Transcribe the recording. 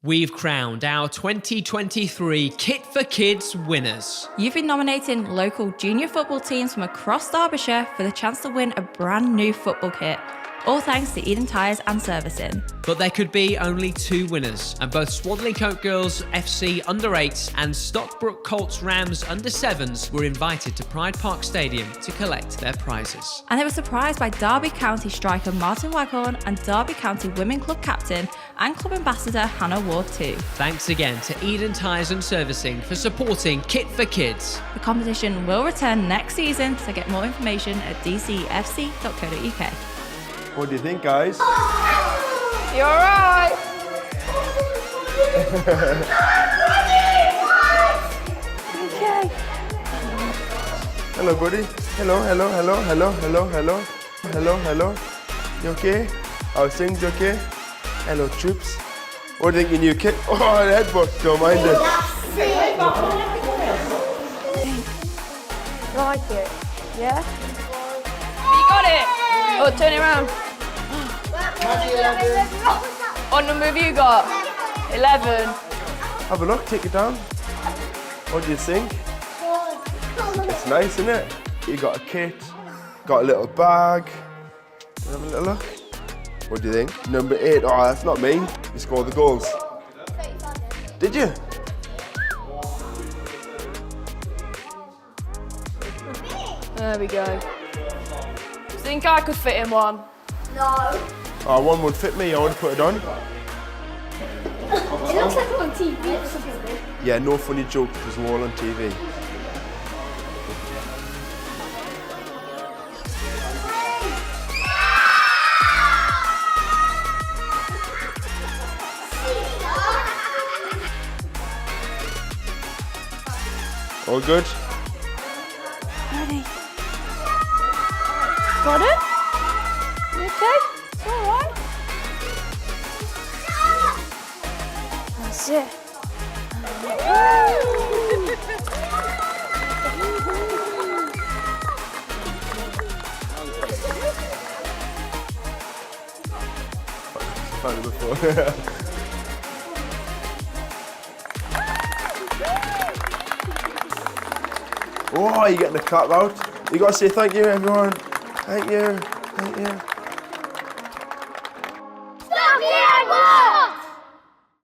We've crowned our 2023 Kit4Kids winners. You've been nominating local junior football teams from across Derbyshire for the chance to win a brand new football kit. All thanks to Eden Tyres and Servicing. But there could be only two winners, and both Swadlincote Girls FC U8 and Stockbrook Colt Rams U7 were invited to Pride Park Stadium to collect their prizes. And they were surprised by Derby County striker Martyn Waghorn and Derby County Women Club captain and club ambassador Hannah Ward too. Thanks again to Eden Tyres and Servicing for supporting Kit4Kids. The competition will return next season, so get more information at dcfc.co.uk. What do you think, guys? You're alright! Okay. Hello, buddy. Hello, hello, hello, hello, hello, hello. Hello, hello. You okay? Our things okay? Hello, troops. What do you think your new kit? Oh, the headbutt. Don't mind it. Like it? Yeah? You got it! Oh, turn it around. What number have you got? 11. Have a look, take it down. What do you think? It's nice, isn't it? You got a kit, got a little bag. Have a little look. What do you think? Number 8. Oh, that's not me. You scored the goals. Did you? There we go. Think I could fit in one? No. Oh, one would fit me. I would put it on. It looks like I'm on TV or something. Yeah, no funny jokes because we're all on TV. All good? Ready? Got it? You okay? It's alright. That's it. Found it before. Oh, you're getting the clap out. You got to say thank you, everyone. Thank you. Thank you.